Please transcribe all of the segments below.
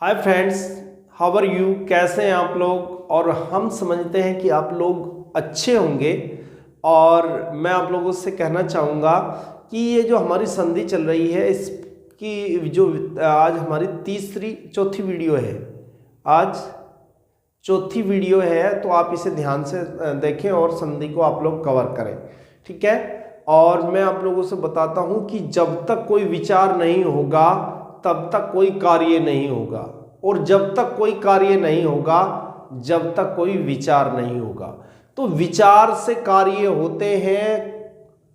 Hi friends, how are you. कैसे हैं आप लोग। और हम समझते हैं कि आप लोग अच्छे होंगे। और मैं आप लोगों से कहना चाहूँगा कि ये जो हमारी संधि चल रही है इसकी जो आज हमारी चौथी वीडियो है। आज चौथी वीडियो है, तो आप इसे ध्यान से देखें और संधि को आप लोग कवर करें, ठीक है। और मैं आप लोगों से बताता हूँ कि जब तक कोई विचार नहीं होगा तब तक कोई कार्य नहीं होगा, और जब तक कोई कार्य नहीं होगा जब तक कोई विचार नहीं होगा। तो विचार से कार्य होते हैं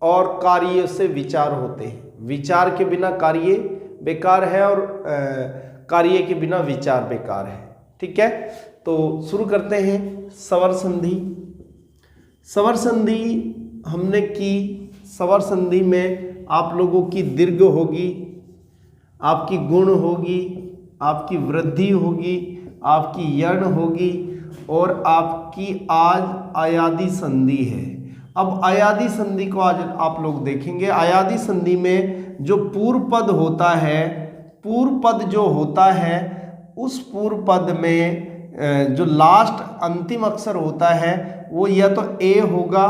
और कार्य से विचार होते हैं। विचार के बिना कार्य बेकार है और कार्य के बिना विचार बेकार है, ठीक है। तो शुरू करते हैं। स्वर संधि। स्वर संधि हमने की। स्वर संधि में आप लोगों की दीर्घ होगी, आपकी गुण होगी, आपकी वृद्धि होगी, आपकी यण होगी और आपकी आज अयादि संधि है। अब अयादि संधि को आज आप लोग देखेंगे। अयादि संधि में जो पूर्व पद होता है, पूर्व पद जो होता है उस पूर्व पद में जो लास्ट अंतिम अक्षर होता है वो या तो ए होगा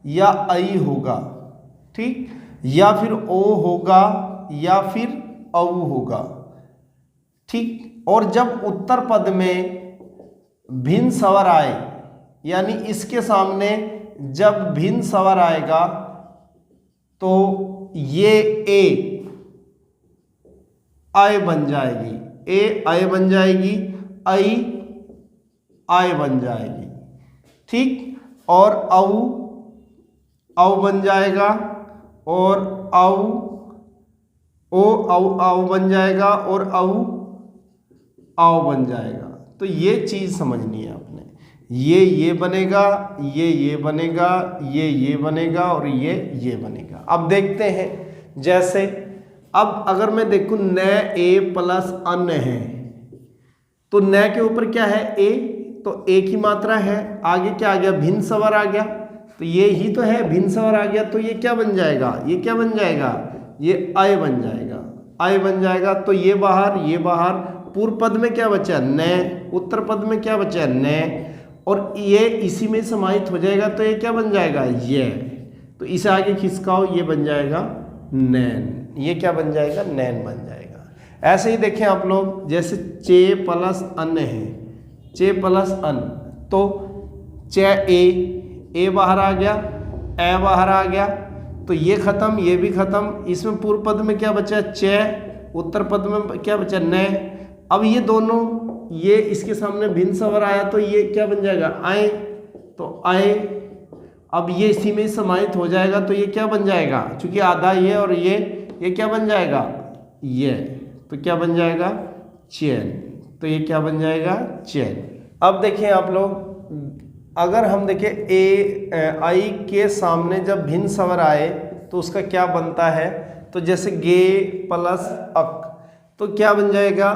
या आई होगा, ठीक, या फिर ओ होगा या फिर औ होगा, ठीक। और जब उत्तर पद में भिन्न स्वर आए, यानी इसके सामने जब भिन्न स्वर आएगा तो ये ए आय बन जाएगी, ए आय बन जाएगी, आई आय बन जाएगी, ठीक। और औ बन जाएगा और औ ओ औ बन जाएगा और आओ बन जाएगा। तो ये चीज समझनी है आपने। ये बनेगा, ये बनेगा, ये बनेगा और ये बनेगा। अब देखते हैं। जैसे अब अगर मैं देखूं न ए प्लस अन है, तो न के ऊपर क्या है ए, तो ए की मात्रा है। आगे क्या आ गया, भिन्न स्वर आ गया, तो ये ही तो है, भिन्न स्वर आ गया। तो ये क्या बन जाएगा, ये क्या बन जाएगा, ये आय बन जाएगा, आय बन जाएगा। तो ये बाहर, ये बाहर। पूर्व पद में क्या बचा, न। उत्तर पद में क्या बचा, न। और ये इसी में समाहित हो जाएगा, तो ये क्या बन जाएगा, ये। तो इसे आगे खिसकाओ, ये बन जाएगा नैन। ये क्या बन जाएगा, नैन बन जाएगा। ऐसे ही देखें आप लोग, जैसे चे प्लस अन है, चे प्लस अन, तो चे ए बाहर आ गया, ए बाहर आ गया, तो ये खत्म, ये भी खत्म। इसमें पूर्व पद में क्या बचा, चे। उत्तर पद में क्या बचा, न। अब ये दोनों, ये इसके सामने भिन्न स्वर आया, तो ये क्या बन जाएगा, आए, तो आए। अब ये इसी में समाहित हो जाएगा, तो ये क्या बन जाएगा, क्योंकि आधा ये और ये क्या बन जाएगा, ये। तो क्या बन जाएगा, चैन। तो ये क्या बन जाएगा, चैन। अब देखें आप लोग, अगर हम देखें ए आई के सामने जब भिन्न स्वर आए तो उसका क्या बनता है, तो जैसे गे प्लस अक, तो क्या बन जाएगा,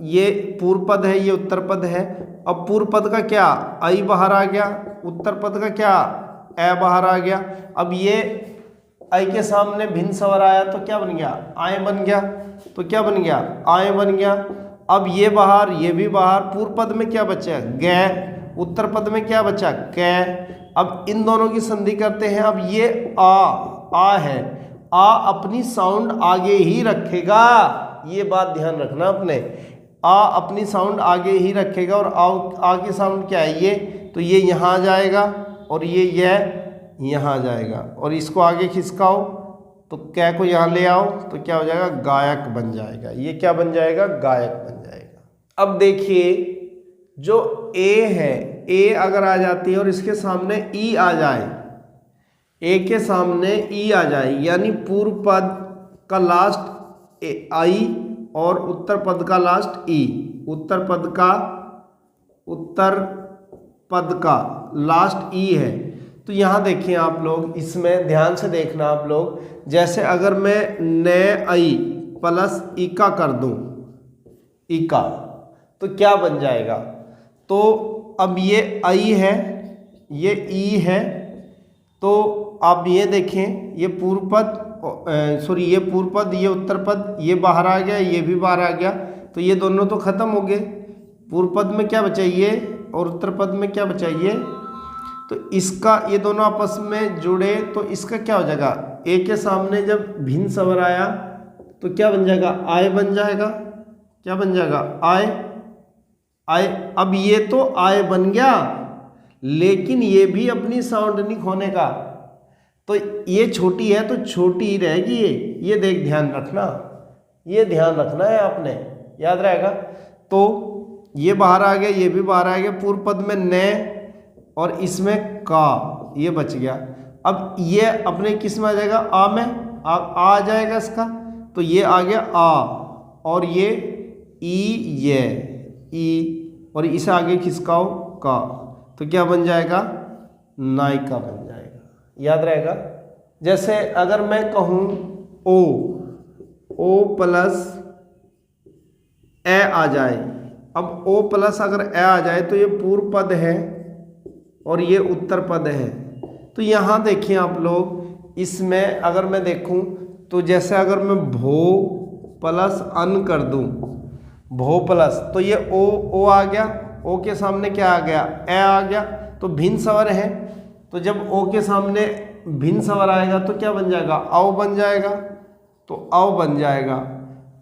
ये पूर्व पद है, ये उत्तर पद है। अब पूर्व पद का क्या, आई बाहर आ गया, उत्तर पद का क्या, ए बाहर आ गया। अब ये आई के सामने भिन्न स्वर आया तो क्या बन गया, आय बन गया। तो क्या बन गया, आय बन गया। अब ये बाहर, ये भी बाहर। पूर्व पद में क्या बचा, गे। उत्तर पद में क्या बचा, कै। अब इन दोनों की संधि करते हैं। अब ये आ है, आ अपनी साउंड आगे ही रखेगा, ये बात ध्यान रखना अपने। आ अपनी साउंड आगे ही रखेगा और आ की साउंड क्या है, ये, तो ये यहाँ आ जाएगा और ये यहाँ आ जाएगा। और इसको आगे खिसकाओ तो कै को यहाँ ले आओ, तो क्या हो जाएगा, गायक बन जाएगा। ये क्या बन जाएगा, गायक बन जाएगा। अब देखिए, जो ए है, ए अगर आ जाती है और इसके सामने ई आ जाए, ए के सामने ई आ जाए, यानी पूर्व पद का लास्ट आई और उत्तर पद का लास्ट ई। उत्तर पद का लास्ट ई है। तो यहाँ देखिए आप लोग, इसमें ध्यान से देखना आप लोग। जैसे अगर मैं न आई प्लस इका कर दूं, इका, तो क्या बन जाएगा, तो अब ये आई है, ये ई है, तो आप ये देखें, ये पूर्व पद, ये पूर्व पद, ये उत्तर पद, ये बाहर आ गया, ये भी बाहर आ गया। तो ये दोनों तो खत्म हो गए। पूर्व पद में क्या बचा ये और उत्तर पद में क्या बचा ये। तो इसका ये दोनों आपस में जुड़े तो इसका क्या हो जाएगा, ए के सामने जब भिन्न स्वर आया तो क्या बन जाएगा, आय बन जाएगा। क्या बन जाएगा, आय। आय। अब ये तो आय बन गया, लेकिन ये भी अपनी साउंड नहीं खोने का। तो ये छोटी है तो छोटी ही रहेगी ये देख ध्यान रखना, ये ध्यान रखना है आपने, याद रहेगा। तो ये बाहर आ गया, ये भी बाहर आ गया। पूर्व पद में न और इसमें का, ये बच गया। अब ये अपने किस में आ जाएगा, आ में, आ जाएगा इसका। तो ये आ गया आ, और ये ये ई, और इसे आगे खिसकाओ का, तो क्या बन जाएगा, नायिका बन जाएगा। याद रहेगा। जैसे अगर मैं कहूँ ओ प्लस ए आ जाए। अब ओ प्लस अगर ए आ जाए तो ये पूर्व पद है और ये उत्तर पद है। तो यहाँ देखिए आप लोग, इसमें अगर मैं देखूं तो जैसे अगर मैं भो प्लस अन कर दूं, भो प्लस, तो ये ओ आ गया, ओ के सामने क्या आ गया, ए आ गया। तो भिन्न स्वर है, तो जब ओ के सामने भिन्न स्वर आएगा तो क्या बन जाएगा, औ बन जाएगा। तो औ बन जाएगा।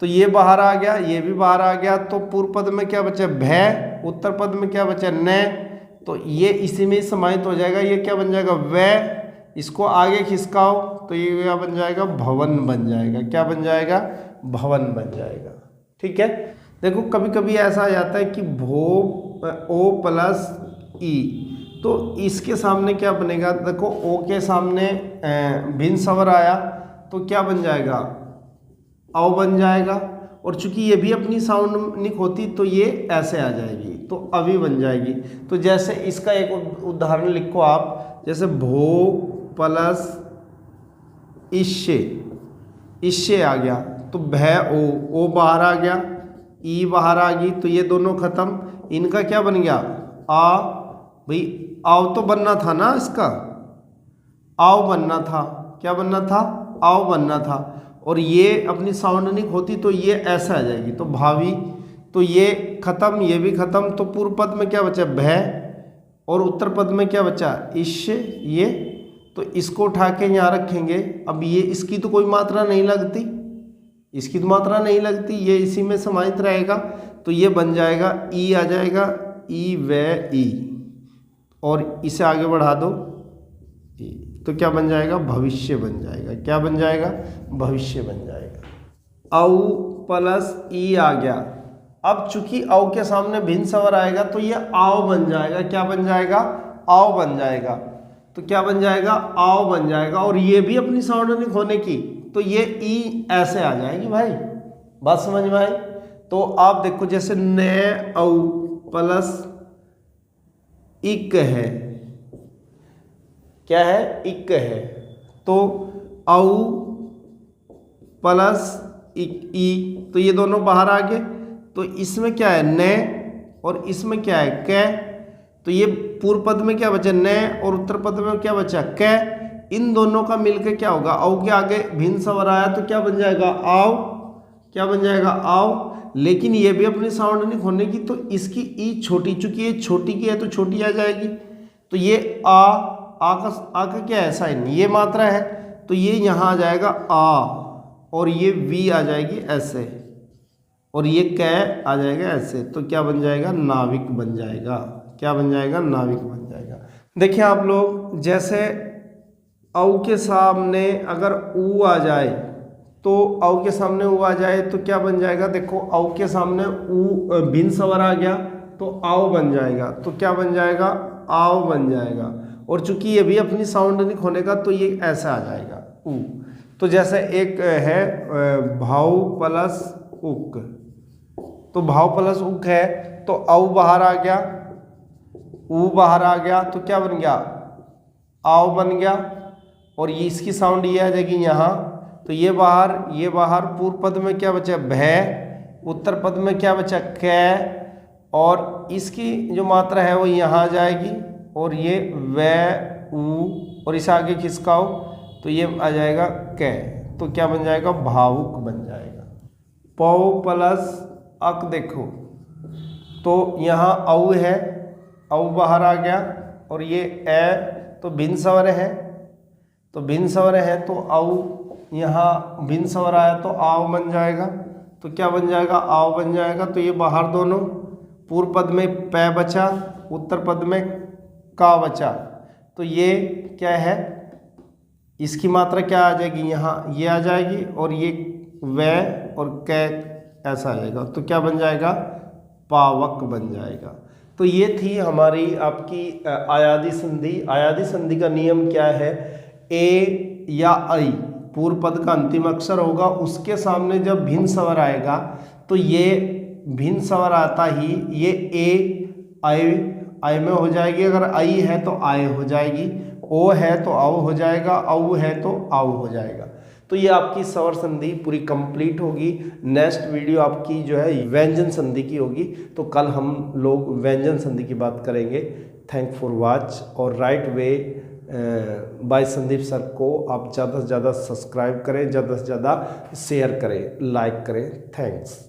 तो ये बाहर आ गया, ये भी बाहर आ गया। तो पूर्व पद में क्या बचा, भय। उत्तर पद में क्या बचा, न। तो ये इसी में समाहित हो जाएगा। ये क्या बन जाएगा, वह। इसको आगे खिसकाओ तो ये क्या बन जाएगा, भवन बन जाएगा। क्या बन जाएगा, भवन बन जाएगा। ठीक है। देखो कभी कभी ऐसा आ जाता है कि ओ प्लस ई, तो इसके सामने क्या बनेगा, देखो ओ के सामने भिन्न स्वर आया तो क्या बन जाएगा, औ बन जाएगा। और चूंकि ये भी अपनी साउंड नहीं होती तो ये ऐसे आ जाएगी, तो अभी बन जाएगी। तो जैसे इसका एक उदाहरण लिखो आप, जैसे भो प्लस इश्य आ गया तो भय ओ बाहर आ गया, ई बाहर आ गई, तो ये दोनों खत्म। इनका क्या बन गया, आ। भाई आओ तो बनना था ना, इसका आओ बनना था। क्या बनना था, आओ बनना था। और ये अपनी साउंड नहीं होती तो ये ऐसा आ जाएगी, तो भावी। तो ये खत्म, ये भी खत्म। तो पूर्व पद में क्या बचा, भय, और उत्तर पद में क्या बचा, इश्य। ये तो इसको उठा के यहाँ रखेंगे। अब ये इसकी तो कोई मात्रा नहीं लगती, इसकी तो मात्रा नहीं लगती, ये इसी में समाहित रहेगा। तो ये बन जाएगा, ई आ जाएगा, ई व ई, और इसे आगे बढ़ा दो ई, तो क्या बन जाएगा, भविष्य बन जाएगा। क्या बन जाएगा, भविष्य बन जाएगा। औ प्लस ई आ गया। अब चूंकि औ के सामने भिन्न स्वर आएगा तो ये आओ बन जाएगा। क्या बन जाएगा, आओ बन जाएगा। तो क्या बन जाएगा, आओ बन जाएगा। और ये भी अपनी साउंड नहीं खोने की, तो ये ई ऐसे आ जाएगी। भाई बात समझ में आई। तो आप देखो जैसे न औ प्लस इक है, क्या है, इक है। तो औ प्लस ई, तो ये दोनों बाहर आ गए। तो इसमें क्या है, न, और इसमें क्या है, क। तो ये पूर्व पद में क्या बचा, न, और उत्तर पद में क्या बचा, क। इन दोनों का मिलकर क्या होगा, औ के आगे भिन्न स्वर आया तो क्या बन जाएगा, आओ। क्या बन जाएगा, आओ। लेकिन ये भी अपनी साउंड नहीं खोने की, तो इसकी ई छोटी, चूंकि ये छोटी की है तो छोटी आ जाएगी। तो ये आ का क्या है, साइन, ये मात्रा है, तो ये यहाँ आ जाएगा आ, और ये वी आ जाएगी ऐसे, और ये कै आ जाएगा ऐसे। तो क्या बन जाएगा, नाविक बन जाएगा। क्या बन जाएगा, नाविक बन जाएगा। देखिए आप लोग, जैसे औ के सामने अगर ऊ आ जाए, तो औ के सामने ऊ आ जाए तो क्या बन जाएगा, देखो औ के सामने ऊ भिन्न स्वर आ गया तो आओ बन जाएगा। तो क्या बन जाएगा, आओ बन जाएगा। और चूंकि ये भी अपनी साउंड नहीं खोने का तो ये ऐसा आ जाएगा, ऊ। तो जैसे एक है भाव प्लस उक, तो भाव प्लस उक है, तो औ बाहर आ गया, ऊ बाहर आ गया, तो क्या बन गया, आओ बन गया। और ये इसकी साउंड ये आ जाएगी यहाँ, तो ये बाहर। पूर्व पद में क्या बचा, भय। उत्तर पद में क्या बचा, कै। और इसकी जो मात्रा है वो यहाँ आ जाएगी, और ये व ऊ, और इसे आगे खिसकाओ तो ये आ जाएगा कै। तो क्या बन जाएगा, भावुक बन जाएगा। पौ प्लस अक देखो तो यहाँ औ है, औ बाहर आ गया, और ये ए तो भिन्न स्वर है, तो भिन्न स्वर है तो औ यहाँ भिन्न स्वर आया तो आव बन जाएगा। तो क्या बन जाएगा? आव बन जाएगा। तो ये बाहर दोनों, पूर्व पद में पै बचा, उत्तर पद में का बचा। तो ये क्या है, इसकी मात्रा क्या आ जाएगी? यहाँ ये आ जाएगी, और ये वै और कै ऐसा आ जाएगा। तो क्या बन जाएगा? पावक बन जाएगा। तो ये थी हमारी आपकी आयादी संधि। आयादी संधि का नियम क्या है? ए या ऐ पूर्व पद का अंतिम अक्षर होगा, उसके सामने जब भिन्न स्वर आएगा तो ये भिन्न स्वर आता ही ये ए आय में हो जाएगी। अगर आई है तो आय हो जाएगी, ओ है तो औ हो जाएगा, औ है तो आव हो जाएगा। तो ये आपकी स्वर संधि पूरी कंप्लीट होगी। नेक्स्ट वीडियो आपकी जो है व्यंजन संधि की होगी, तो कल हम लोग व्यंजन संधि की बात करेंगे। Thank for watch. और right way by Sandeep sir को आप ज़्यादा से ज़्यादा सब्सक्राइब करें, ज़्यादा से ज़्यादा शेयर करें, लाइक करें। थैंक्स।